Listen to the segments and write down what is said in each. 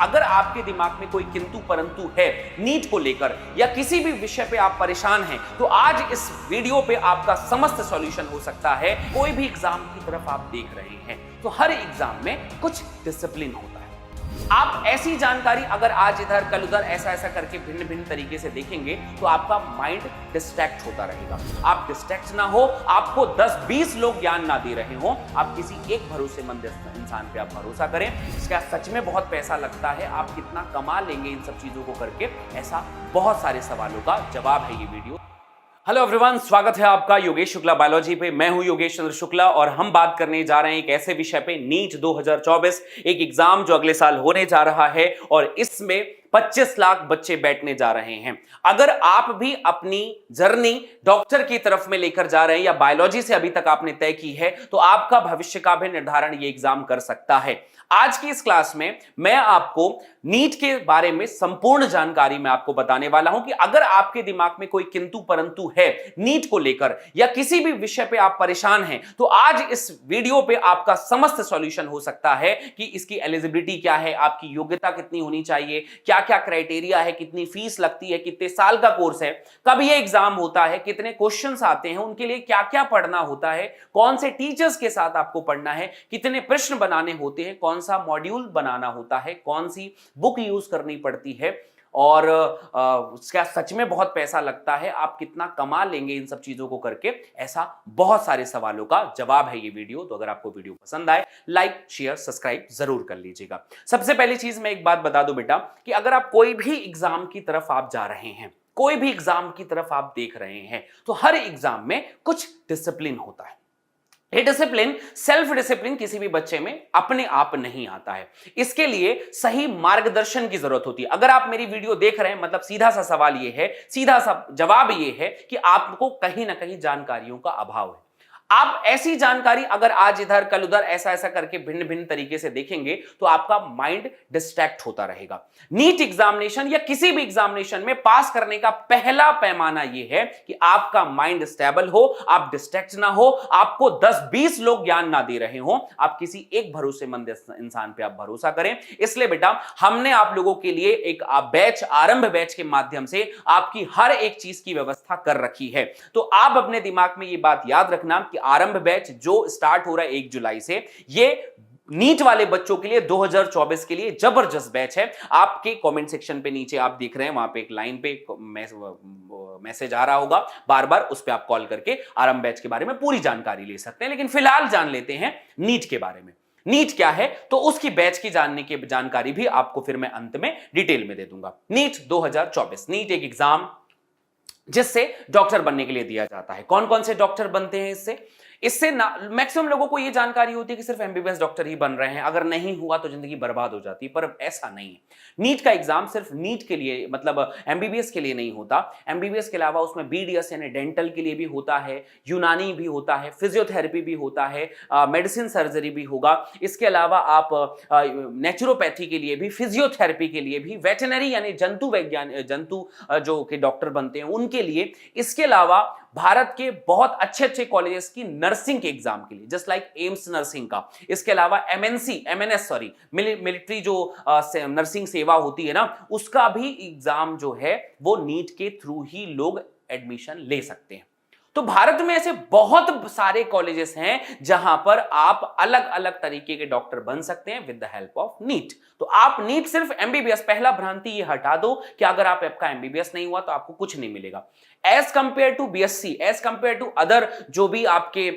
अगर आपके दिमाग में कोई किंतु परंतु है नीट को लेकर या किसी भी विषय पे आप परेशान हैं, तो आज इस वीडियो पे आपका समस्त सॉल्यूशन हो सकता है। कोई भी एग्जाम की तरफ आप देख रहे हैं तो हर एग्जाम में कुछ डिसिप्लिन होता है। आप ऐसी जानकारी अगर आज इधर कल उधर ऐसा ऐसा करके भिन्न भिन्न तरीके से देखेंगे तो आपका माइंड डिस्ट्रैक्ट होता रहेगा। आप डिस्ट्रैक्ट ना हो, आपको 10-20 लोग ज्ञान ना दे रहे हो, आप किसी एक भरोसेमंद इंसान पे आप भरोसा करें। इसका सच में बहुत पैसा लगता है, आप कितना कमा लेंगे इन सब चीजों को करके, ऐसा बहुत सारे सवालों का जवाब है ये वीडियो। हेलो एवरीवन, स्वागत है आपका योगेश शुक्ला बायोलॉजी पे। मैं हूं योगेश चंद्र शुक्ला और हम बात करने जा रहे हैं एक ऐसे विषय पे, नीट 2024, एक एग्जाम जो अगले साल होने जा रहा है और इसमें 25 लाख बच्चे बैठने जा रहे हैं। अगर आप भी अपनी जर्नी डॉक्टर की तरफ में लेकर जा रहे हैं या बायोलॉजी से अभी तक आपने तय की है, तो आपका भविष्य का भी निर्धारण ये एग्जाम कर सकता है। आज की इस क्लास में मैं आपको नीट के बारे में संपूर्ण जानकारी मैं आपको बताने वाला हूं कि अगर आपके दिमाग में कोई किंतु परंतु है नीट को लेकर या किसी भी विषय पे आप परेशान हैं, तो आज इस वीडियो पे आपका समस्त सॉल्यूशन हो सकता है कि इसकी एलिजिबिलिटी क्या है, आपकी योग्यता कितनी होनी चाहिए, क्या क्या क्राइटेरिया है, कितनी फीस लगती है, कितने साल का कोर्स है, कब ये एग्जाम होता है, कितने क्वेश्चंस आते हैं, उनके लिए क्या क्या पढ़ना होता है, कौन से टीचर्स के साथ आपको पढ़ना है, कितने प्रश्न बनाने होते हैं, कौन सा मॉड्यूल बनाना होता है, कौन सी बुक यूज करनी पड़ती है और उसका सच में बहुत पैसा लगता है, आप कितना कमा लेंगे इन सब चीजों को करके, ऐसा बहुत सारे सवालों का जवाब है ये वीडियो। तो अगर आपको वीडियो पसंद आए, लाइक शेयर सब्सक्राइब जरूर कर लीजिएगा। सबसे पहली चीज मैं एक बात बता दूं बेटा कि अगर आप कोई भी एग्जाम की तरफ आप जा रहे हैं, कोई भी एग्जाम की तरफ आप देख रहे हैं, तो हर एग्जाम में कुछ डिसिप्लिन होता है। ये डिसिप्लिन, सेल्फ डिसिप्लिन किसी भी बच्चे में अपने आप नहीं आता है। इसके लिए सही मार्गदर्शन की जरूरत होती है। अगर आप मेरी वीडियो देख रहे हैं, मतलब सीधा सा सवाल ये है, सीधा सा जवाब ये है कि आपको कहीं ना कहीं जानकारियों का अभाव है। आप ऐसी जानकारी अगर आज इधर कल उधर ऐसा ऐसा करके भिन्न भिन्न तरीके से देखेंगे तो आपका माइंड डिस्ट्रैक्ट होता रहेगा। नीट एग्जामिनेशन या किसी भी एग्जामिनेशन में पास करने का पहला पैमाना यह है कि आपका माइंड स्टेबल हो, आप डिस्ट्रैक्ट ना हो, आपको 10-20 लोग ज्ञान ना दे रहे हो, आप किसी एक भरोसेमंद इंसान पे आप भरोसा करें। इसलिए बेटा हमने आप लोगों के लिए एक बैच, आरंभ बैच के माध्यम से आपकी हर एक चीज की व्यवस्था कर रखी है। तो आप अपने दिमाग में यह बात याद रखना कि आरंभ बैच जो स्टार्ट हो रहा है 1 जुलाई से, ये नीट वाले बच्चों के लिए 2024 के लिए जबरदस्त बैच है। आपके कमेंट सेक्शन पे नीचे आप देख रहे हैं, वहां पे एक लाइन पे मैसेज आ रहा होगा बार बार, उस पे आप कॉल करके आरंभ बैच के बारे में पूरी जानकारी ले सकते हैं। लेकिन फिलहाल जान लेते हैं नीट के बारे में। नीट क्या है, तो उसकी बैच की जानकारी भी आपको फिर मैं अंत में डिटेल में दे दूंगा। नीट 2024, नीट एक एग्जाम जिससे डॉक्टर बनने के लिए दिया जाता है। कौन कौन से डॉक्टर बनते हैं इससे मैक्सिमम लोगों को यह जानकारी होती है कि सिर्फ एमबीबीएस डॉक्टर ही बन रहे हैं, अगर नहीं हुआ तो जिंदगी बर्बाद हो जाती है, पर ऐसा नहीं है। नीट का एग्जाम सिर्फ नीट के लिए, मतलब एमबीबीएस के लिए नहीं होता। एमबीबीएस के अलावा उसमें बीडीएस यानी डेंटल के लिए भी होता है, यूनानी भी होता है, फिजियोथेरेपी भी होता है, मेडिसिन सर्जरी भी होगा। इसके अलावा आप नेचुरोपैथी के लिए भी, फिजियोथेरेपी के लिए भी, वेटनरी यानी जंतु विज्ञान, जंतु जो के डॉक्टर बनते हैं उनके लिए। इसके अलावा भारत के बहुत अच्छे अच्छे कॉलेजेस की नर्सिंग के एग्जाम के लिए, जस्ट लाइक एम्स नर्सिंग का। इसके अलावा मिलिट्री जो नर्सिंग सेवा होती है ना, उसका भी एग्जाम जो है वो नीट के थ्रू ही लोग एडमिशन ले सकते हैं। तो भारत में ऐसे बहुत सारे कॉलेजेस हैं जहां पर आप अलग अलग तरीके के डॉक्टर बन सकते हैं with the help of NEET. तो आप नीट सिर्फ एमबीबीएस, पहला भ्रांति ये हटा दो कि अगर आपका एमबीबीएस नहीं हुआ तो आपको कुछ नहीं मिलेगा। As compare to BSc, as compare to other जो भी आपके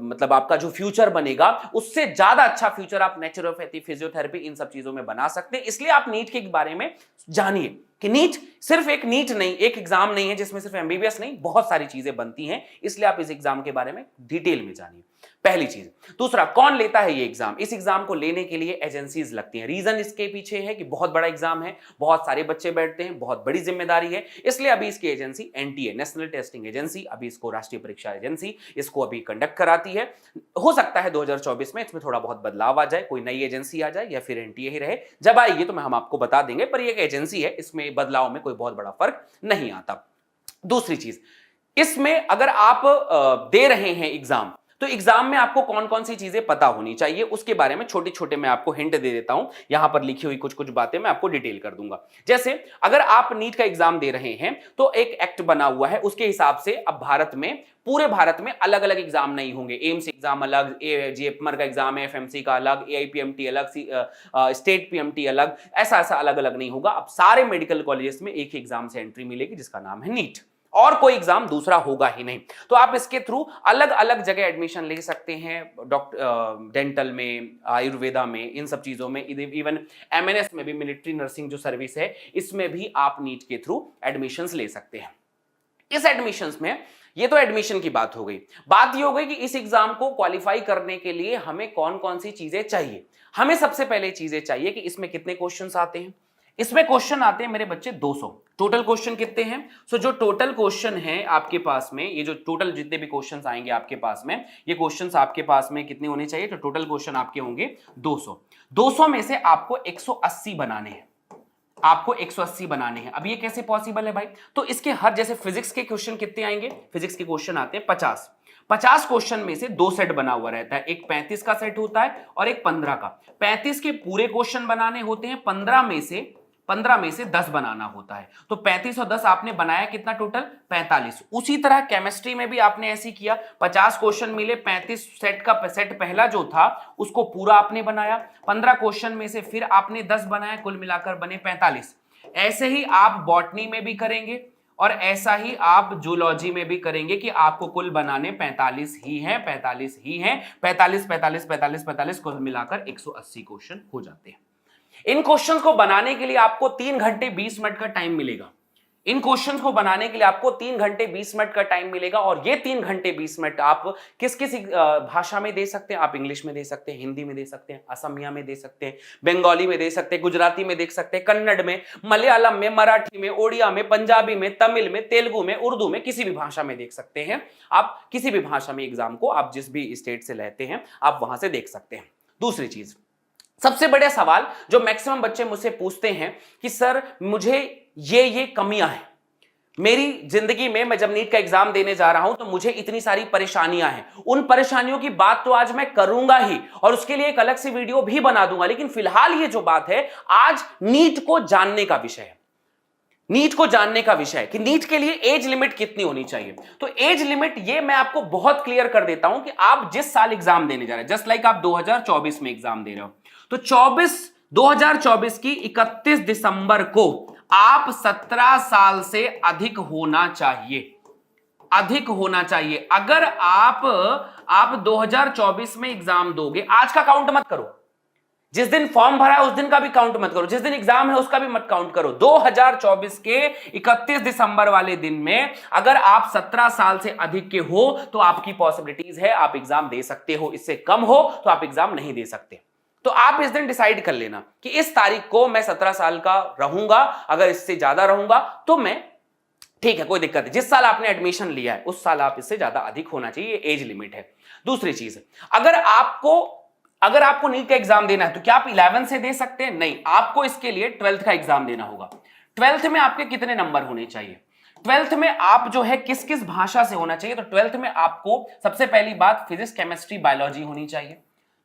मतलब आपका जो फ्यूचर बनेगा, उससे ज्यादा अच्छा फ्यूचर आप नेचुरोपैथी, फिजियोथेरेपी, इन सब चीजों में बना सकते हैं। इसलिए आप नीट के बारे में जानिए कि नीट सिर्फ एक नीट नहीं, एक एग्जाम नहीं है जिसमें सिर्फ एमबीबीएस नहीं, बहुत सारी चीजें बनती हैं। इसलिए आप इस एग्जाम के बारे में डिटेल में जानिए, पहली चीज। दूसरा, कौन लेता है ये एग्जाम? इस एग्जाम को लेने के लिए एजेंसीज लगती हैं। रीजन इसके पीछे है कि बहुत बड़ा एग्जाम है, बहुत सारे बच्चे बैठते हैं, बहुत बड़ी जिम्मेदारी है। इसलिए अभी इसकी agency NTA, national testing agency, अभी इसको राष्ट्रीय परीक्षा एजेंसी, इसको अभी कंडक्ट कराती है। हो सकता है 2024 में इसमें थोड़ा बहुत बदलाव आ जाए, कोई नई एजेंसी आ जाए या फिर एनटीए ही रहे। जब आएगी तो हम आपको बता देंगे, पर ये एक एजेंसी है, इसमें बदलाव में कोई बहुत बड़ा फर्क नहीं आता। दूसरी चीज, इसमें अगर आप दे रहे हैं एग्जाम तो एग्जाम में आपको कौन कौन सी चीजें पता होनी चाहिए उसके बारे में छोटे छोटे मैं आपको हिंट दे देता हूं। यहां पर लिखी हुई कुछ कुछ बातें मैं आपको डिटेल कर दूंगा। जैसे अगर आप नीट का एग्जाम दे रहे हैं तो एक एक्ट बना हुआ है, उसके हिसाब से अब भारत में, पूरे भारत में अलग अलग एग्जाम नहीं होंगे। एम्स एग्जाम अलग, जेएपमर का एग्जाम है, एफएमसी का अलग, एआईपीएमटी अलग, स्टेट पीएमटी अलग, ऐसा ऐसा अलग अलग नहीं होगा। अब सारे मेडिकल कॉलेजेस में एक ही एग्जाम से एंट्री मिलेगी जिसका नाम है नीट, और कोई एग्जाम दूसरा होगा ही नहीं। तो आप इसके थ्रू अलग अलग जगह एडमिशन ले सकते हैं, डॉक्टर डेंटल में, आयुर्वेदा में, इन सब चीजों में, इवन एमएनएस में भी, मिलिट्री नर्सिंग जो सर्विस है इसमें भी आप नीट के थ्रू एडमिशंस ले सकते हैं। इस एडमिशंस में, ये तो एडमिशन की बात हो गई। बात ये हो गई कि इस एग्जाम को क्वालिफाई करने के लिए हमें कौन कौन सी चीजें चाहिए। हमें सबसे पहले चीजें चाहिए कि इसमें कितने क्वेश्चंस आते हैं। इसमें क्वेश्चन आते हैं मेरे बच्चे 200। टोटल क्वेश्चन कितने हैं? सो जो टोटल क्वेश्चन है आपके पास में, ये जो टोटल जितने भी क्वेश्चंस आएंगे आपके पास में, ये क्वेश्चंस आपके पास में कितने होने चाहिए? तो टोटल क्वेश्चन आपके होंगे 200। 200 में से आपको 180 बनाने हैं, आपको 180 बनाने हैं। अब ये कैसे पॉसिबल है भाई? तो इसके हर, जैसे फिजिक्स के क्वेश्चन कितने आएंगे? फिजिक्स के क्वेश्चन आते हैं 50। 50 क्वेश्चन में से 2 सेट बना हुआ रहता है, एक 35 का सेट होता है और एक 15 का। 35 के पूरे क्वेश्चन बनाने होते हैं, 15 में से 10 बनाना होता है। तो 35 और 10 आपने बनाया कितना? टोटल 45। उसी तरह केमिस्ट्री में भी आपने ऐसे किया, 50 क्वेश्चन मिले, 35 सेट का सेट पहला जो था उसको पूरा आपने बनाया, 15 क्वेश्चन में से फिर आपने 10 बनाया, कुल मिलाकर बने 45। ऐसे ही आप बॉटनी में भी करेंगे और ऐसा ही आप जूलॉजी में भी करेंगे कि आपको कुल बनाने 45 ही हैं, 45 ही हैं, 45 45 45 45 कुल मिलाकर 180 क्वेश्चन हो जाते हैं। इन क्वेश्चंस को बनाने के लिए आपको 3 घंटे 20 मिनट का टाइम मिलेगा। इन क्वेश्चंस को बनाने के लिए आपको 3 घंटे 20 मिनट का टाइम मिलेगा, और ये 3 घंटे 20 मिनट आप किस किस भाषा में दे सकते हैं? आप इंग्लिश में दे सकते हैं, हिंदी में दे सकते हैं, असमिया में दे सकते हैं, बंगाली में दे सकते हैं, गुजराती में दे सकते हैं, कन्नड़ में, मलयालम में, मराठी में, ओडिया में, पंजाबी में, तमिल में, तेलुगु में, उर्दू में, किसी भी भाषा में देख सकते हैं। आप किसी भी भाषा में एग्जाम को, आप जिस भी स्टेट से लेते हैं, आप वहां से देख सकते हैं। दूसरी चीज, सबसे बड़ा सवाल जो मैक्सिमम बच्चे मुझसे पूछते हैं कि सर मुझे ये कमियां हैं मेरी जिंदगी में, मैं जब नीट का एग्जाम देने जा रहा हूं तो मुझे इतनी सारी परेशानियां हैं। उन परेशानियों की बात तो आज मैं करूंगा ही, और उसके लिए एक अलग से वीडियो भी बना दूंगा, लेकिन फिलहाल ये जो बात है आज नीट को जानने का विषय है। नीट को जानने का विषय है कि नीट के लिए एज लिमिट कितनी होनी चाहिए। तो एज लिमिट ये मैं आपको बहुत क्लियर कर देता हूं कि आप जिस साल एग्जाम देने जा रहे हैं, जस्ट लाइक आप 2024 में एग्जाम दे रहे हो, तो 2024 की 31 दिसंबर को आप 17 साल से अधिक होना चाहिए, अधिक होना चाहिए। अगर आप 2024 में एग्जाम दोगे, आज का काउंट मत करो, जिस दिन फॉर्म भरा है उस दिन का भी काउंट मत करो, जिस दिन एग्जाम है उसका भी मत काउंट करो। 2024 के 31 दिसंबर वाले दिन में अगर आप 17 साल से अधिक के हो तो आपकी पॉसिबिलिटीज है आप एग्जाम दे सकते हो, इससे कम हो तो आप एग्जाम नहीं दे सकते। तो आप इस दिन डिसाइड कर लेना कि इस तारीख को मैं 17 साल का रहूंगा, अगर इससे ज्यादा रहूंगा तो मैं, ठीक है, कोई दिक्कत नहीं। जिस साल आपने एडमिशन लिया है उस साल आप इससे ज्यादा अधिक होना चाहिए, एज लिमिट है। दूसरी चीज, अगर आपको नीट का एग्जाम देना है तो क्या आप 11 से दे सकते हैं? नहीं, आपको इसके लिए 12th का एग्जाम देना होगा। 12th में आपके कितने नंबर होने चाहिए? 12th में आप जो है किस किस भाषा से होना चाहिए? तो 12th में आपको सबसे पहली बात फिजिक्स, केमिस्ट्री, बायोलॉजी होनी चाहिए।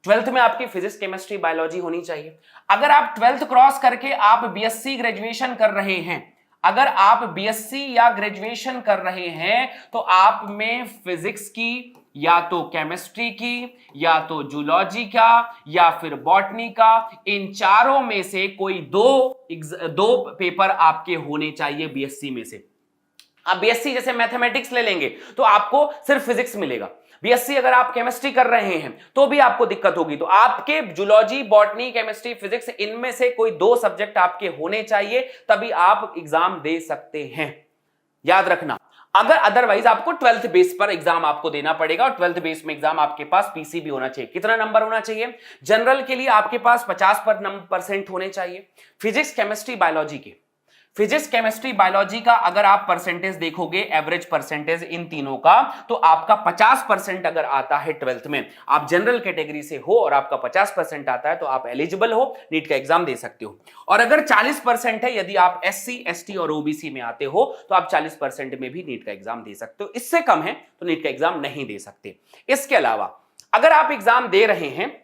12th में आपकी फिजिक्स, केमिस्ट्री, बायोलॉजी होनी चाहिए। अगर आप 12th क्रॉस करके आप बीएससी ग्रेजुएशन कर रहे हैं, अगर आप बीएससी या ग्रेजुएशन कर रहे हैं तो आप में फिजिक्स की, या तो केमिस्ट्री की, या तो जूलॉजी का, या फिर बॉटनी का, इन चारों में से कोई दो पेपर आपके होने चाहिए बीएससी में से। आप बीएससी जैसे मैथमेटिक्स ले लेंगे तो आपको सिर्फ फिजिक्स मिलेगा। बीएससी अगर आप केमिस्ट्री कर रहे हैं तो भी आपको दिक्कत होगी। तो आपके जूलॉजी, बॉटनी, केमिस्ट्री, फिजिक्स, इनमें से कोई 2 सब्जेक्ट आपके होने चाहिए, तभी आप एग्जाम दे सकते हैं, याद रखना। अगर अदरवाइज आपको 12th बेस पर एग्जाम आपको देना पड़ेगा, और 12th बेस में एग्जाम आपके पास पीसी भी होना चाहिए। कितना नंबर होना चाहिए? जनरल के लिए आपके पास 50% होने चाहिए, फिजिक्स, केमिस्ट्री, बायोलॉजी के फिजिक्स, केमिस्ट्री, बायोलॉजी का अगर आप परसेंटेज देखोगे, एवरेज परसेंटेज इन तीनों का, तो आपका 50% अगर आता है 12th में, आप जनरल कैटेगरी से हो और आपका 50% आता है, तो आप एलिजिबल हो, नीट का एग्जाम दे सकते हो। और अगर 40% है, यदि आप SC, ST और OBC में आते हो, तो आप 40% में भी नीट का एग्जाम दे सकते हो। इससे कम है तो नीट का एग्जाम नहीं दे सकते। इसके अलावा अगर आप एग्जाम दे रहे हैं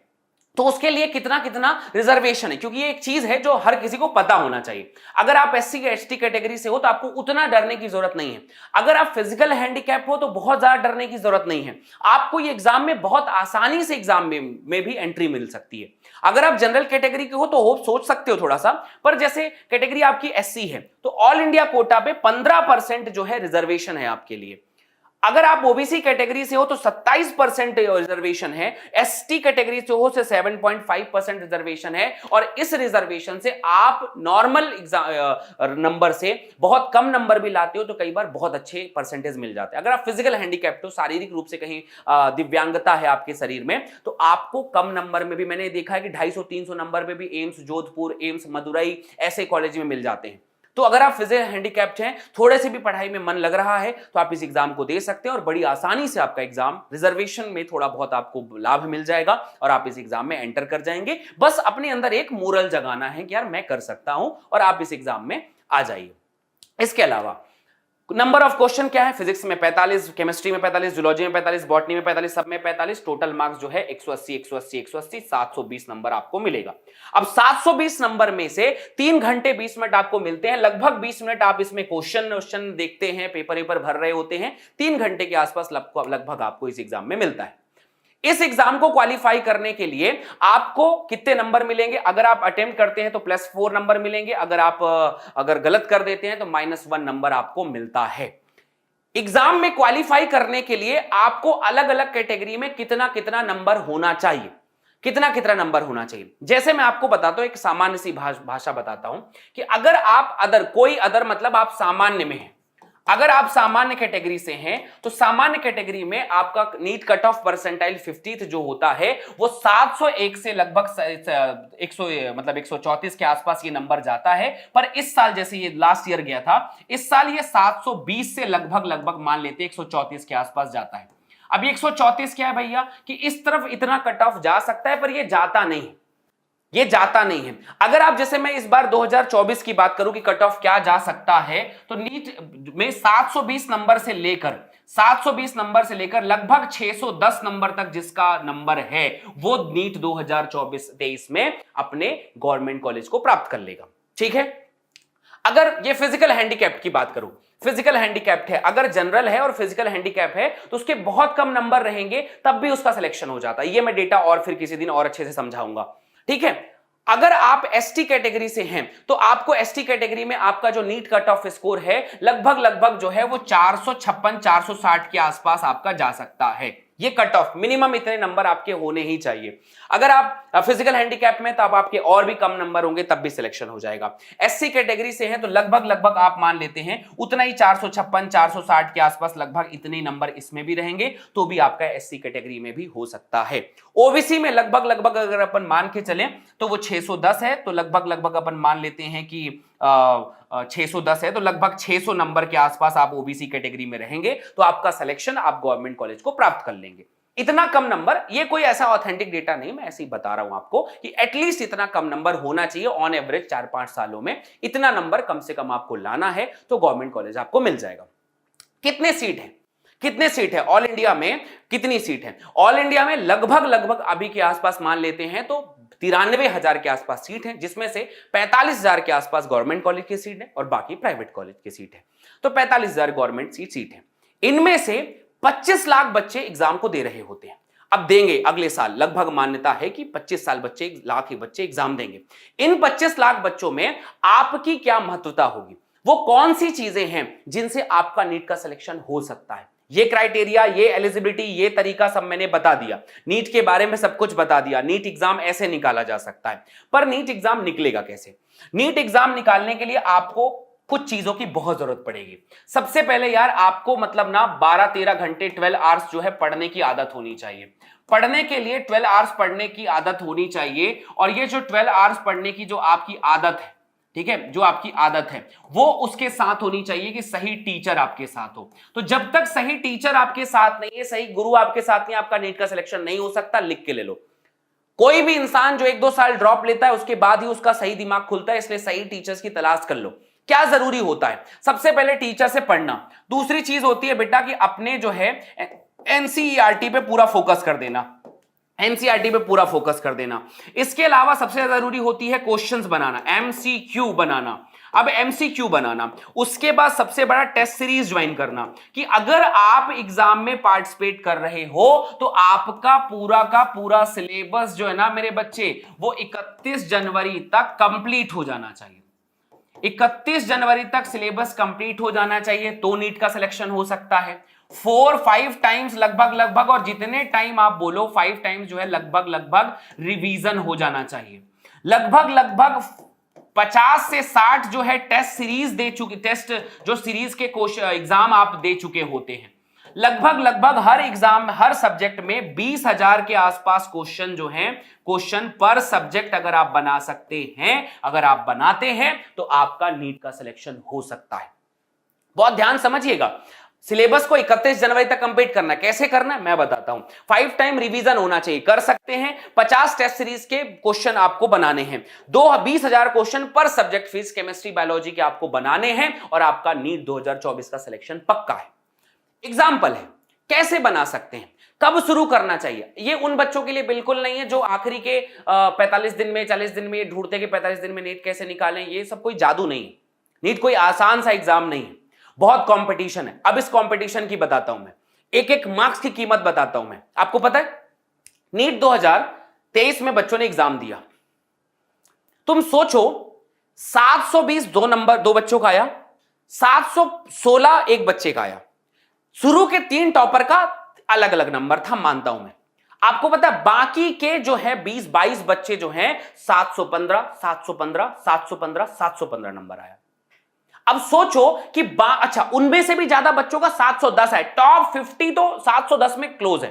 तो उसके लिए कितना कितना रिजर्वेशन है, क्योंकि ये एक चीज है जो हर किसी को पता होना चाहिए। अगर आप SC या ST कैटेगरी से हो तो आपको उतना डरने की जरूरत नहीं है। अगर आप फिजिकल हैंडीकैप हो तो बहुत ज्यादा डरने की जरूरत नहीं है। आपको ये एग्जाम में बहुत आसानी से एग्जाम में भी एंट्री मिल सकती है। अगर आप जनरल कैटेगरी के हो तो होप सोच सकते हो थोड़ा सा, पर जैसे कैटेगरी आपकी SC है तो ऑल इंडिया कोटा पे 15% जो है रिजर्वेशन है आपके लिए। अगर आप OBC कैटेगरी से हो तो 27% रिजर्वेशन है। ST कैटेगरी से हो से 7.5% रिजर्वेशन है। और इस रिजर्वेशन से आप नॉर्मल एग्जाम नंबर से बहुत कम नंबर भी लाते हो तो कई बार बहुत अच्छे परसेंटेज मिल जाते हैं। अगर आप फिजिकल हैंडीकैप्ट हो, शारीरिक रूप से कहीं दिव्यांगता है आपके शरीर में, तो आपको कम नंबर में भी, मैंने देखा है कि 250-300 नंबर में भी एम्स जोधपुर, एम्स मदुरई ऐसे कॉलेज में मिल जाते हैं। तो अगर आप फिजिकल हैंडीकैप्ट हैं, थोड़े से भी पढ़ाई में मन लग रहा है, तो आप इस एग्जाम को दे सकते हैं और बड़ी आसानी से आपका एग्जाम, रिजर्वेशन में थोड़ा बहुत आपको लाभ मिल जाएगा और आप इस एग्जाम में एंटर कर जाएंगे। बस अपने अंदर एक मोरल जगाना है कि यार मैं कर सकता हूं, और आप इस एग्जाम में आ जाइए। इसके अलावा नंबर ऑफ क्वेश्चन क्या है? फिजिक्स में 45, केमिस्ट्री में 45, जूलॉजी में 45, बॉटनी में 45, सब में 45। टोटल मार्क्स जो है 180 180 180 720 नंबर आपको मिलेगा। अब 720 नंबर में से 3 घंटे 20 मिनट आपको मिलते हैं। लगभग 20 मिनट आप इसमें क्वेश्चन देखते हैं, पेपर भर रहे होते हैं। 3 घंटे के आसपास लगभग आपको इस एग्जाम में मिलता है। इस एग्जाम को क्वालिफाई करने के लिए आपको कितने नंबर मिलेंगे? अगर आप अटेम्प्ट करते हैं तो +4 नंबर मिलेंगे। अगर गलत कर देते हैं तो -1 नंबर आपको मिलता है। एग्जाम में क्वालिफाई करने के लिए आपको अलग अलग कैटेगरी में कितना कितना नंबर होना चाहिए, कितना कितना नंबर होना चाहिए। जैसे मैं आपको बताता हूं, एक सामान्य सी भाषा बताता हूं कि अगर आप कोई अदर मतलब आप सामान्य में हैं, अगर आप सामान्य कैटेगरी से हैं तो सामान्य कैटेगरी में आपका NEET cut off percentile 50th जो होता है वो 701 से लगभग 134 के आसपास ये नंबर जाता है। पर इस साल, जैसे ये लास्ट ईयर गया था, इस साल ये 720 से लगभग मान लेते 134 के आसपास जाता है। अब 134 क्या है भैया कि इस तरफ इतना कट ऑफ जा सकता है, पर ये जाता नहीं, ये जाता नहीं है। अगर आप, जैसे मैं इस बार 2024 की बात करूं कि कट ऑफ क्या जा सकता है, तो नीट में 720 नंबर से लेकर लगभग 610 नंबर तक जिसका नंबर है वो नीट 2024-23 में अपने गवर्नमेंट कॉलेज को प्राप्त कर लेगा। ठीक है। अगर ये फिजिकल हैंडीकैप्ट की बात करूं, फिजिकल हैंडीकैप्ट है, अगर जनरल है और फिजिकल हैंडीकैप है तो उसके बहुत कम नंबर रहेंगे, तब भी उसका सिलेक्शन हो जाता है। ये मैं डेटा और फिर किसी दिन और अच्छे से समझाऊंगा। ठीक है। अगर आप ST कैटेगरी से हैं तो आपको ST कैटेगरी में आपका जो नीट कट ऑफ स्कोर है लगभग जो है वो 456 460 के आसपास आपका जा सकता है। ये कट ऑफ मिनिमम इतने नंबर आपके होने ही चाहिए। अगर आप फिजिकल हैंडीकैप में तब आपके और भी कम नंबर होंगे, तब भी सिलेक्शन हो जाएगा। SC कैटेगरी से हैं तो लगभग आप मान लेते हैं उतना ही 456 460 के आसपास लगभग इतने नंबर इसमें भी रहेंगे, तो भी आपका SC कैटेगरी में भी हो सकता है। OBC में लगभग अगर अपन मान के चलें तो वो 610 है, तो लगभग अपन मान लेते हैं कि 610 है, तो लगभग 600 नंबर के आसपास आप OBC कैटेगरी में रहेंगे, तो आपका सिलेक्शन आप गवर्नमेंट कॉलेज को प्राप्त कर लेंगे। इतना कम नंबर, ये कोई ऐसा ऑथेंटिक डेटा नहीं, मैं ऐसे ही बता रहा हूं आपको कि एटलीस्ट इतना कम नंबर होना चाहिए ऑन एवरेज 4-5 सालों में। इतना नंबर कम से कम आपको लाना है तो गवर्नमेंट कॉलेज आपको मिल जाएगा। कितने सीट है ऑल इंडिया में? कितनी सीट है ऑल इंडिया में? लगभग अभी के आसपास मान लेते हैं तो 93,000 के आसपास सीट है, जिसमें से 45,000 के आसपास गवर्नमेंट कॉलेज की सीट है और बाकी प्राइवेट कॉलेज की सीट है। तो 45,000 गवर्नमेंट सीट है। इनमें से 25 लाख बच्चे एग्जाम को दे रहे होते हैं। अब देंगे अगले साल, लगभग मान्यता है कि 25 लाख ही बच्चे एग्जाम देंगे। इन 25 लाख बच्चों में आपकी क्या महत्वता होगी? वो कौन सी चीजें हैं जिनसे आपका नीट का सिलेक्शन हो सकता है? ये क्राइटेरिया, ये एलिजिबिलिटी, ये तरीका सब मैंने बता दिया। नीट के बारे में सब कुछ बता दिया। नीट एग्जाम ऐसे निकाला जा सकता है, पर नीट एग्जाम निकलेगा कैसे? नीट एग्जाम निकालने के लिए आपको कुछ चीजों की बहुत जरूरत पड़ेगी। सबसे पहले यार आपको मतलब ना 12-13 घंटे 12 आवर्स जो है पढ़ने की आदत होनी चाहिए। पढ़ने के लिए 12 आवर्स पढ़ने की आदत होनी चाहिए। और ये जो 12 आवर्स पढ़ने की जो आपकी आदत है, ठीक है, जो आपकी आदत है वो उसके साथ होनी चाहिए कि सही टीचर आपके साथ हो। तो जब तक सही टीचर आपके साथ नहीं है, सही गुरु आपके साथ नहीं, आपका नीट का सिलेक्शन नहीं हो सकता। लिख के ले लो। कोई भी इंसान जो 1-2 साल ड्रॉप लेता है उसके बाद ही उसका सही दिमाग खुलता है, इसलिए सही टीचर्स की तलाश कर लो। क्या जरूरी होता है? सबसे पहले टीचर से पढ़ना। दूसरी चीज होती है बेटा कि अपने जो है एनसीईआरटी पे पूरा फोकस कर देना, एनसीईआरटी पे पूरा फोकस कर देना। इसके अलावा सबसे जरूरी होती है क्वेश्चंस बनाना, एमसीक्यू बनाना। अब एमसीक्यू बनाना, उसके बाद सबसे बड़ा टेस्ट सीरीज ज्वाइन करना कि अगर आप एग्जाम में पार्टिसिपेट कर रहे हो तो आपका पूरा का पूरा सिलेबस जो है ना मेरे बच्चे, वो 31 जनवरी तक कंप्लीट हो जाना चाहिए। 31 जनवरी तक सिलेबस कंप्लीट हो जाना चाहिए, तो नीट का सिलेक्शन हो सकता है। 4-5 टाइम्स लगभग, और जितने टाइम आप बोलो 5 टाइम्स जो है लगभग रिवीजन हो जाना चाहिए। लगभग 50 से 60 जो है टेस्ट सीरीज दे चुके, टेस्ट जो सीरीज के एग्जाम आप दे चुके होते हैं। लगभग हर एग्जाम हर सब्जेक्ट में 20,000 के आसपास क्वेश्चन जो हैं, क्वेश्चन पर सब्जेक्ट अगर आप बना सकते हैं, अगर आप बनाते हैं तो आपका नीट का सिलेक्शन हो सकता है। बहुत ध्यान समझिएगा, सिलेबस को 31 जनवरी तक कंप्लीट करना। कैसे करना है मैं बताता हूं। 5 टाइम रिवीजन होना चाहिए, कर सकते हैं। 50 टेस्ट सीरीज के क्वेश्चन आपको बनाने हैं। 20,000 क्वेश्चन पर सब्जेक्ट, फिजिक्स केमिस्ट्री बायोलॉजी के आपको बनाने हैं, और आपका नीट 2024 का सिलेक्शन पक्का है। एग्जाम्पल है कैसे बना सकते हैं, कब शुरू करना चाहिए। ये उन बच्चों के लिए बिल्कुल नहीं है जो आखिरी के 45 दिन में 40 दिन में ढूंढते कि 45 दिन में नीट कैसे निकालें। ये सब कोई जादू नहीं है। नीट कोई आसान सा एग्जाम नहीं है, बहुत कंपटीशन है। अब इस कंपटीशन की बताता हूं मैं, एक मार्क्स की कीमत बताता हूं मैं। आपको पता है नीट 2023 में बच्चों ने एग्जाम दिया, तुम सोचो 720 दो बच्चों का आया, 716 एक बच्चे का आया। शुरू के 3 टॉपर का अलग अलग नंबर था, मानता हूं मैं। आपको पता है बाकी के जो है 20-22 बच्चे जो हैं 715 नंबर आया। अब सोचो कि अच्छा उनमें से भी ज्यादा बच्चों का 710 है। टॉप 50 तो 710 में क्लोज है,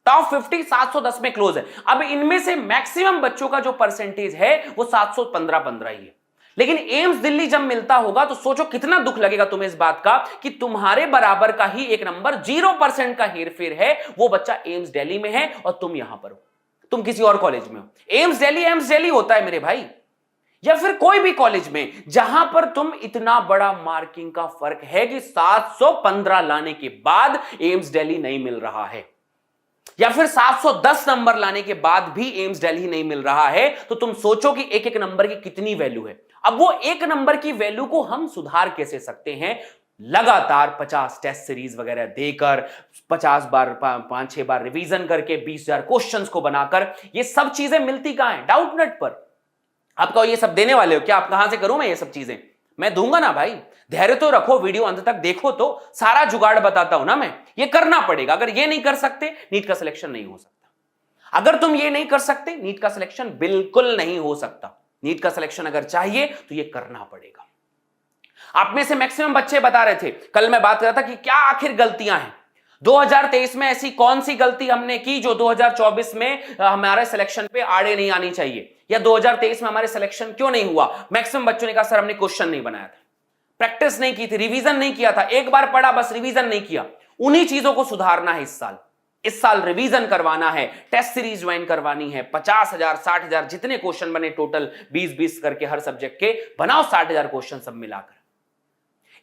टॉप 50 710 में क्लोज है। अब इनमें से मैक्सिमम बच्चों का जो परसेंटेज है वो 715 ही है। लेकिन एम्स दिल्ली जब मिलता होगा तो सोचो कितना दुख लगेगा तुम्हें इस बात का कि तुम्हारे बराबर का ही एक नंबर 0% का हेरफेर है, वो बच्चा एम्स दिल्ली में है और तुम यहां पर हो, तुम किसी और कॉलेज में हो। एम्स दिल्ली होता है मेरे भाई, या फिर कोई भी कॉलेज में जहां पर तुम इतना बड़ा मार्किंग का फर्क है कि 715 लाने के बाद एम्स दिल्ली नहीं मिल रहा है, या फिर 710 नंबर लाने के बाद भी एम्स दिल्ली नहीं मिल रहा है, तो तुम सोचो कि एक एक नंबर की कितनी वैल्यू है। अब वो एक नंबर की वैल्यू को हम सुधार कैसे सकते हैं? लगातार 50 टेस्ट सीरीज वगैरह देकर, 50 बार 5-6 बार रिवीजन करके, 20,000 क्वेश्चंस को बनाकर। ये सब चीजें मिलती कहां है? डाउटनेट पर। आपका ये सब देने वाले हो क्या? आप कहां से करूं मैं ये सब चीजें? मैं दूंगा ना भाई, धैर्य तो रखो, वीडियो अंत तक देखो, तो सारा जुगाड़ बताता हूं ना मैं। ये करना पड़ेगा, अगर ये नहीं कर सकते नीट का सिलेक्शन नहीं हो सकता। अगर तुम ये नहीं कर सकते नीट का सिलेक्शन बिल्कुल नहीं हो सकता। नीट का सिलेक्शन अगर चाहिए तो ये करना पड़ेगा। आप में से मैक्सिमम बच्चे बता रहे थे, कल मैं बात कर रहा था कि क्या आखिर गलतियां हैं 2023 में, ऐसी कौन सी गलती हमने की जो 2024 में हमारे सिलेक्शन पे आड़े नहीं आनी चाहिए, या 2023 में हमारे सिलेक्शन क्यों नहीं हुआ। मैक्सिमम बच्चों ने कहा सर हमने क्वेश्चन नहीं बनाया था, प्रैक्टिस नहीं की थी, रिवीजन नहीं किया था, एक बार पढ़ा बस, रिवीजन नहीं किया। उन्हीं चीजों को सुधारना है इस साल रिवीजन करवाना है, टेस्ट सीरीज ज्वाइन करवानी है। 50,000 60,000 जितने क्वेश्चन बने टोटल 20-20 करके हर सब्जेक्ट के बनाओ, 60,000 क्वेश्चन सब मिलाकर।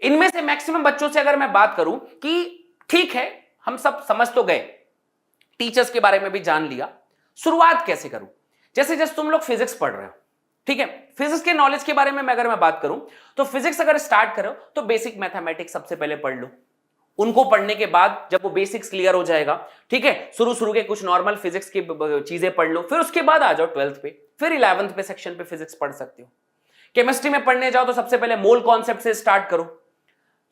इनमें से मैक्सिमम बच्चों से अगर मैं बात करूं कि ठीक है हम सब समझ तो गए, टीचर्स के बारे में भी जान लिया, शुरुआत कैसे करूं? जैसे तुम लोग फिजिक्स पढ़ रहे हो, ठीक है, फिजिक्स के नॉलेज के बारे में अगर मैं बात करूं तो फिजिक्स अगर स्टार्ट करो तो बेसिक मैथमेटिक्स सबसे पहले पढ़ लो। उनको पढ़ने के बाद जब वो बेसिक्स क्लियर हो जाएगा, ठीक है, शुरू के कुछ नॉर्मल फिजिक्स की चीजें पढ़ लो, फिर उसके बाद आ जाओ 12th पे, फिर 11th पे सेक्शन पे फिजिक्स पढ़ सकते हो। केमिस्ट्री में पढ़ने जाओ तो सबसे पहले मोल कॉन्सेप्ट से स्टार्ट करो,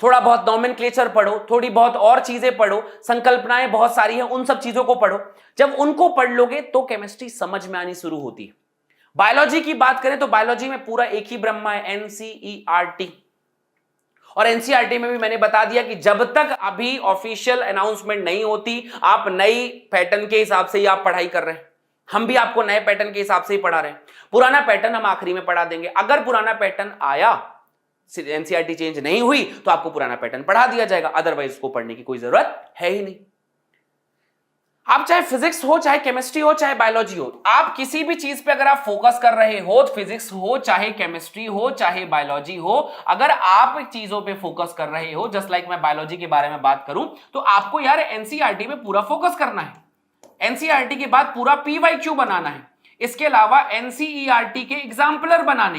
थोड़ा बहुत नॉमेनक्लेचर पढ़ो, थोड़ी बहुत और चीजें पढ़ो, संकल्पनाएं बहुत सारी हैं, उन सब चीजों को पढ़ो। जब उनको पढ़ लोगे तो केमिस्ट्री समझ में आनी शुरू होती है। बायोलॉजी की बात करें तो बायोलॉजी में पूरा एक ही ब्रह्मा है, एनसीईआरटी। और एनसीईआरटी में भी मैंने बता दिया कि जब तक अभी ऑफिशियल अनाउंसमेंट नहीं होती, आप नई पैटर्न के हिसाब से ही आप पढ़ाई कर रहे हैं। हम भी आपको नए पैटर्न के हिसाब से ही पढ़ा रहे हैं। पुराना पैटर्न हम आखिरी में पढ़ा देंगे। अगर पुराना पैटर्न आया, एनसीईआरटी चेंज नहीं हुई, तो आपको पुराना पैटर्न पढ़ा दिया जाएगा, अदरवाइज उसको पढ़ने की कोई जरूरत है ही नहीं। आप चाहे फिजिक्स हो, चाहे केमिस्ट्री हो, चाहे बायोलॉजी हो, आप किसी भी चीज पे अगर आप फोकस कर रहे हो, फिजिक्स हो, चाहे केमिस्ट्री हो, चाहे बायोलॉजी हो, अगर आप चीजों पे फोकस कर रहे हो, जस्ट लाइक मैं बायोलॉजी के बारे में बात करूं, तो आपको यार एनसीईआरटी पे पूरा फोकस करना है। एनसीईआरटी के बाद पूरा पीवाईक्यू बनाना है। इसके अलावा एनसीईआरटी के एग्जाम्पलर बनाने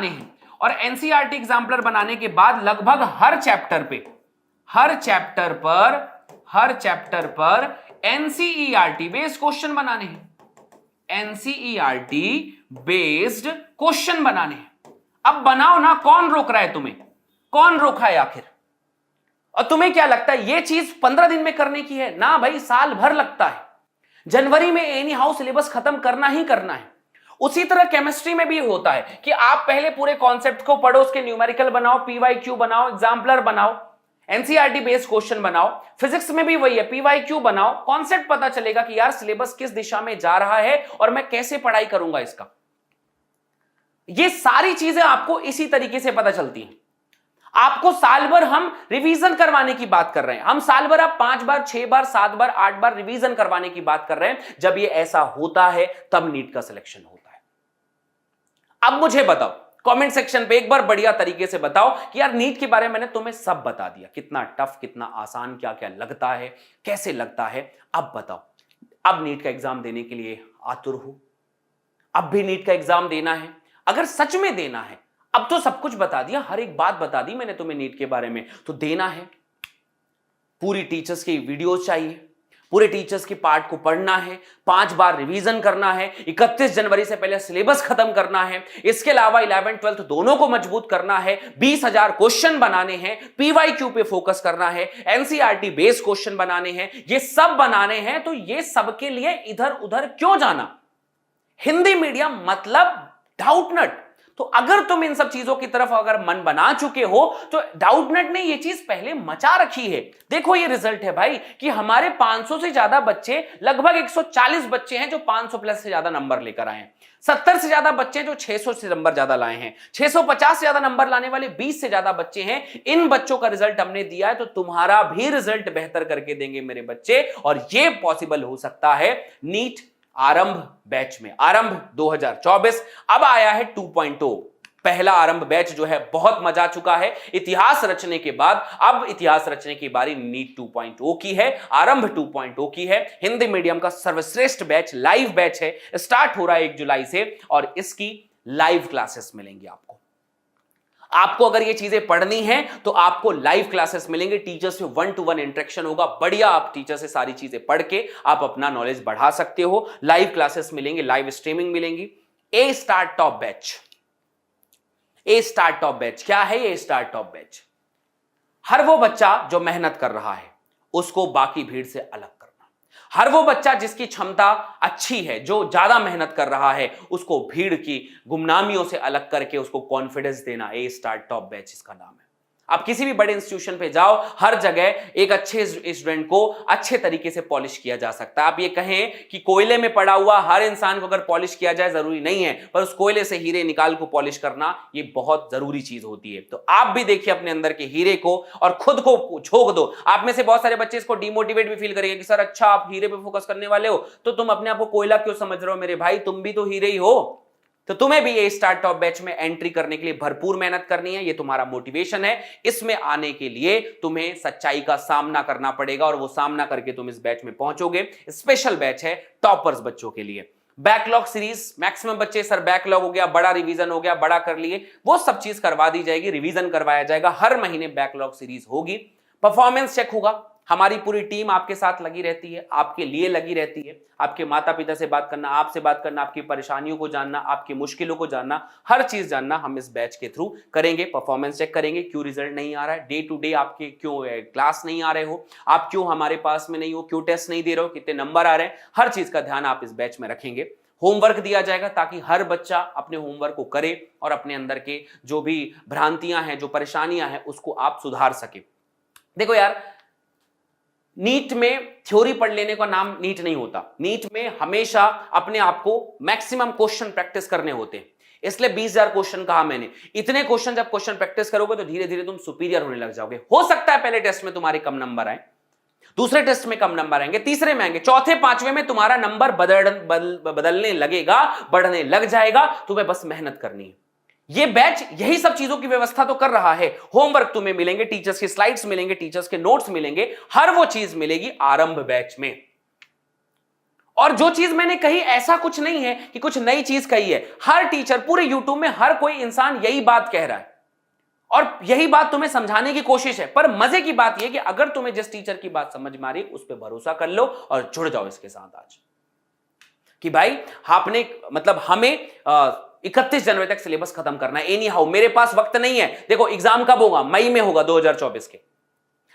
हैं, और एनसीईआरटी एग्जाम्पलर बनाने के बाद लगभग हर चैप्टर पर एनसीईआरटी बेस्ड क्वेश्चन बनाने हैं। एनसीईआरटी बेस्ड क्वेश्चन बनाने हैं। अब बनाओ ना, कौन रोक रहा है तुम्हें? कौन रोका है आखिर? और तुम्हें क्या लगता है ये चीज 15 दिन में करने की है? ना भाई, साल भर लगता है। जनवरी में एनी हाउ सिलेबस खत्म करना ही करना है। उसी तरह केमिस्ट्री में भी होता है कि आप पहले पूरे कॉन्सेप्ट को पढ़ो, उसके न्यूमेरिकल बनाओ, पीवाईक्यू बनाओ, एग्जाम्पलर बनाओ, एनसीईआरटी बेस्ड क्वेश्चन बनाओ। फिजिक्स में भी वही है, पीवाईक्यू बनाओ, कॉन्सेप्ट पता चलेगा कि यार सिलेबस किस दिशा में जा रहा है और मैं कैसे पढ़ाई करूंगा इसका। ये सारी चीजें आपको इसी तरीके से पता चलती हैं। आपको साल भर हम रिवीजन करवाने की बात कर रहे हैं। हम साल भर आप 5 बार, 6 बार, 7 बार, 8 बार रिवीजन करवाने की बात कर रहे हैं। जब ये ऐसा होता है तब नीट का सिलेक्शन होता है। अब मुझे बताओ, कमेंट सेक्शन पे एक बार बढ़िया तरीके से बताओ कि यार नीट के बारे में मैंने तुम्हें सब बता दिया, कितना टफ, कितना आसान, क्या क्या लगता है, कैसे लगता है। अब बताओ, अब नीट का एग्जाम देने के लिए आतुर हो? अब भी नीट का एग्जाम देना है? अगर सच में देना है, अब तो सब कुछ बता दिया, हर एक बात बता दी मैंने तुम्हें नीट के बारे में, तो देना है। पूरी टीचर्स की वीडियोस चाहिए, पूरे टीचर्स के पार्ट को पढ़ना है, 5 बार रिवीजन करना है, 31 जनवरी से पहले सिलेबस खत्म करना है। इसके अलावा 11th 12th दोनों को मजबूत करना है, 20,000 क्वेश्चन बनाने हैं, पीवाईक्यू पे फोकस करना है, एनसीईआरटी बेस्ड क्वेश्चन बनाने हैं। ये सब बनाने हैं, तो ये सबके लिए इधर उधर क्यों जाना? हिंदी मीडियम मतलब डाउटनट। तो अगर तुम इन सब चीजों की तरफ अगर मन बना चुके हो, तो डाउटनट ने ये चीज पहले मचा रखी है। देखो ये रिजल्ट है भाई कि हमारे 500 से ज्यादा बच्चे, लगभग 140 बच्चे हैं जो 500 प्लस से ज्यादा नंबर लेकर आए हैं। 70 से ज्यादा बच्चे हैं जो 600 से नंबर ज्यादा लाए हैं। 650 से ज्यादा नंबर लाने वाले 20 से ज्यादा बच्चे हैं। इन बच्चों का रिजल्ट हमने दिया है, तो तुम्हारा भी रिजल्ट बेहतर करके देंगे मेरे बच्चे। और ये पॉसिबल हो सकता है नीट आरंभ बैच में। आरंभ 2024 अब आया है 2.0। पहला आरंभ बैच जो है बहुत मजा चुका है। इतिहास रचने के बाद अब इतिहास रचने की बारी नीट 2.0 की है, आरंभ 2.0 की है। हिंदी मीडियम का सर्वश्रेष्ठ बैच, लाइव बैच है, स्टार्ट हो रहा है 1 जुलाई से, और इसकी लाइव क्लासेस मिलेंगी आपको। आपको अगर ये चीजें पढ़नी हैं तो आपको लाइव क्लासेस मिलेंगे, टीचर से 1-to-1 इंटरेक्शन होगा। बढ़िया, आप टीचर से सारी चीजें पढ़ के आप अपना नॉलेज बढ़ा सकते हो। लाइव क्लासेस मिलेंगे, लाइव स्ट्रीमिंग मिलेंगी। ए स्टार्ट टॉप बैच, ए स्टार्ट टॉप बैच क्या है? ए स्टार्ट टॉप बैच हर वो बच्चा जो मेहनत कर रहा है उसको बाकी भीड़ से अलग करना। हर वो बच्चा जिसकी क्षमता अच्छी है, जो ज्यादा मेहनत कर रहा है, उसको भीड़ की गुमनामियों से अलग करके उसको कॉन्फिडेंस देना। ए स्टार्ट टॉप बैच इसका नाम है। आप किसी भी बड़े इंस्टीट्यूशन पे जाओ, हर जगह एक अच्छे स्टूडेंट को अच्छे तरीके से पॉलिश किया जा सकता है। आप ये कहें कि कोयले में पड़ा हुआ हर इंसान को अगर पॉलिश किया जाए, जरूरी नहीं है, पर उस कोयले से हीरे निकाल को पॉलिश करना ये बहुत जरूरी चीज होती है। तो आप भी देखिए अपने अंदर के हीरे को और खुद को झोंक दो। आप में से बहुत सारे बच्चे इसको डिमोटिवेट भी फील करेंगे कि सर अच्छा आप हीरे पे फोकस करने वाले हो, तो तुम अपने आप को कोयला क्यों समझ रहे हो? मेरे भाई, तुम भी तो हीरे ही हो। तो तुम्हें भी ये स्टार्ट टॉप बैच में एंट्री करने के लिए भरपूर मेहनत करनी है। ये तुम्हारा मोटिवेशन है। इसमें आने के लिए तुम्हें सच्चाई का सामना करना पड़ेगा, और वो सामना करके तुम इस बैच में पहुंचोगे। स्पेशल बैच है टॉपर्स बच्चों के लिए। बैकलॉग सीरीज, मैक्सिमम बच्चे सर बैकलॉग हो गया, बड़ा रिवीजन हो गया, बड़ा कर लिए, वो सब चीज करवा दी जाएगी, रिवीजन करवाया जाएगा। हर महीने बैकलॉग सीरीज होगी, परफॉर्मेंस चेक होगा। हमारी पूरी टीम आपके साथ लगी रहती है, आपके लिए लगी रहती है। आपके माता पिता से बात करना, आपसे बात करना, आपकी परेशानियों को जानना, आपकी मुश्किलों को जानना, हर चीज जानना हम इस बैच के थ्रू करेंगे। परफॉर्मेंस चेक करेंगे, क्यों रिजल्ट नहीं आ रहा है, डे टू डे आपके क्यों क्लास नहीं आ रहे हो, आप क्यों हमारे पास में नहीं हो, क्यों टेस्ट नहीं दे रहे हो, कितने नंबर आ रहे हैं, हर चीज का ध्यान आप इस बैच में रखेंगे। होमवर्क दिया जाएगा ताकि हर बच्चा अपने होमवर्क को करे और अपने अंदर के जो भी भ्रांतियां हैं, जो परेशानियां हैं, उसको आप सुधार सके। देखो यार, नीट में थ्योरी पढ़ लेने का नाम नीट नहीं होता। नीट में हमेशा अपने आप को मैक्सिमम क्वेश्चन प्रैक्टिस करने होते हैं। इसलिए 20,000 क्वेश्चन कहा मैंने। इतने क्वेश्चन जब क्वेश्चन प्रैक्टिस करोगे तो धीरे धीरे तुम सुपीरियर होने लग जाओगे। हो सकता है पहले टेस्ट में तुम्हारे कम नंबर आए, दूसरे टेस्ट में कम नंबर आएंगे, तीसरे में आएंगे, चौथे पांचवें में तुम्हारा नंबर बदलने लगेगा, बढ़ने लग जाएगा। तुम्हें बस मेहनत करनी है। ये बैच यही सब चीजों की व्यवस्था तो कर रहा है। होमवर्क तुम्हें मिलेंगे, टीचर्स की स्लाइड्स मिलेंगे, टीचर्स के नोट्स मिलेंगे, हर वो चीज मिलेगी आरंभ बैच में। और जो चीज मैंने कही ऐसा कुछ नहीं है कि कुछ नई चीज कही है। हर टीचर पूरे यूट्यूब में हर कोई इंसान यही बात कह रहा है और यही बात तुम्हें समझाने की कोशिश है। पर मजे की बात यह कि अगर तुम्हें जिस टीचर की बात समझ में आ रही उस पर भरोसा कर लो और जुड़ जाओ इसके साथ आज कि भाई आपने मतलब हमें 31 जनवरी तक सिलेबस खत्म करना है। एनी हाउ मेरे पास वक्त नहीं है। देखो एग्जाम कब होगा? मई में होगा 2024 के।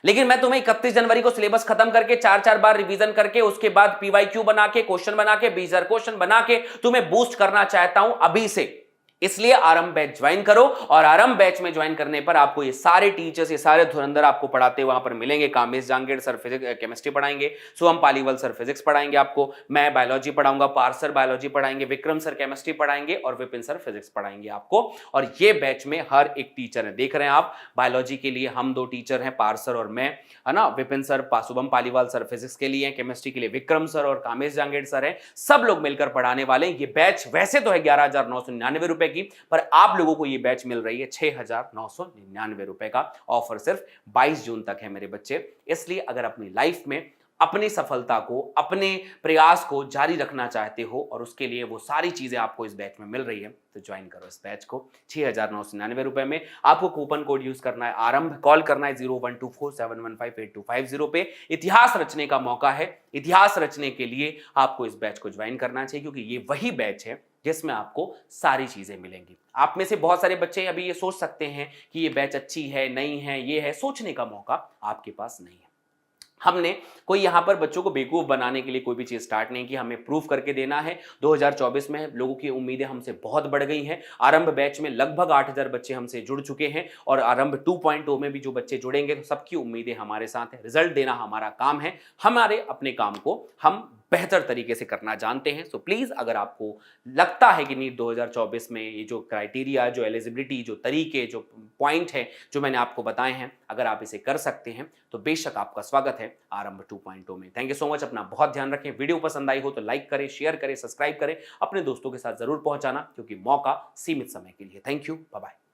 लेकिन मैं तुम्हें 31 जनवरी को सिलेबस खत्म करके 4-4 बार रिवीजन करके उसके बाद पीवाईक्यू बना के क्वेश्चन बना के 20,000 क्वेश्चन बना के तुम्हें बूस्ट करना चाहता हूं अभी से। इसलिए आरंभ बैच ज्वाइन करो और आरंभ बैच में ज्वाइन करने पर आपको ये सारे टीचर्स, ये सारे धुरंधर आपको पढ़ाते वहां पर मिलेंगे। Kamesh Jangid sir physics chemistry पढ़ाएंगे, शुभम पालीवाल सर फिजिक्स पढ़ाएंगे आपको, मैं बायोलॉजी पढ़ाऊंगा, पार्थ सर बायोलॉजी पढ़ाएंगे, विक्रम सर केमिस्ट्री पढ़ाएंगे और विपिन सर फिजिक्स पढ़ाएंगे आपको। और ये बैच में हर एक टीचर है, देख रहे हैं आप। बायोलॉजी के लिए हम 2 टीचर हैं, पार्थ सर और मैं, है ना। Vipin sir, Shubham Paliwal sir physics के लिए, केमिस्ट्री के लिए विक्रम सर और कामेश जांगेड़ सर है। सब लोग मिलकर पढ़ाने वाले हैं। ये बैच वैसे तो है 11,999 रुपए की, पर आप लोगों को ये बैच मिल रही है 6,999 रुपए का। ऑफर सिर्फ 22 जून तक है मेरे बच्चे। इसलिए अगर अपनी लाइफ में अपनी सफलता को, अपने प्रयास को जारी रखना चाहते हो और उसके लिए वो सारी चीजें आपको इस बैच में मिल रही है तो ज्वाइन करो इस बैच को 6,999 रुपए में। आपको कूपन कोड यूज करना है आरंभ, कॉल करना है 0124715825 पे। इतिहास रचने का मौका है। इतिहास रचने के लिए आपको इस बैच को ज्वाइन करना चाहिए क्योंकि ये वही बैच है जिसमें आपको सारी चीजें मिलेंगी। आप में से बहुत सारे बच्चे अभी ये सोच सकते हैं कि ये बैच अच्छी है, नहीं है, ये है। सोचने का मौका आपके पास नहीं है। हमने कोई यहां पर बच्चों को बेवकूफ बनाने के लिए कोई भी चीज स्टार्ट नहीं की। हमें प्रूफ करके देना है। 2024 में लोगों की उम्मीदें हमसे बहुत बढ़ गई हैं। आरंभ बैच में लगभग 8,000 बच्चे हमसे जुड़ चुके हैं और आरंभ 2.0 में भी जो बच्चे जुड़ेंगे तो सबकी उम्मीदें हमारे साथ है। रिजल्ट देना हमारा काम है। हमारे अपने काम को हम बेहतर तरीके से करना जानते हैं। सो प्लीज अगर आपको लगता है कि नीट 2024 में ये जो क्राइटेरिया, जो एलिजिबिलिटी, जो तरीके, जो पॉइंट है जो मैंने आपको बताए हैं, अगर आप इसे कर सकते हैं तो बेशक आपका स्वागत है आरंभ 2.0 में। Thank you so much. अपना बहुत ध्यान रखें। वीडियो पसंद आई हो तो लाइक करें, शेयर करें, सब्सक्राइब करें, अपने दोस्तों के साथ जरूर पहुंचाना क्योंकि मौका सीमित समय के लिए। Thank you, bye bye.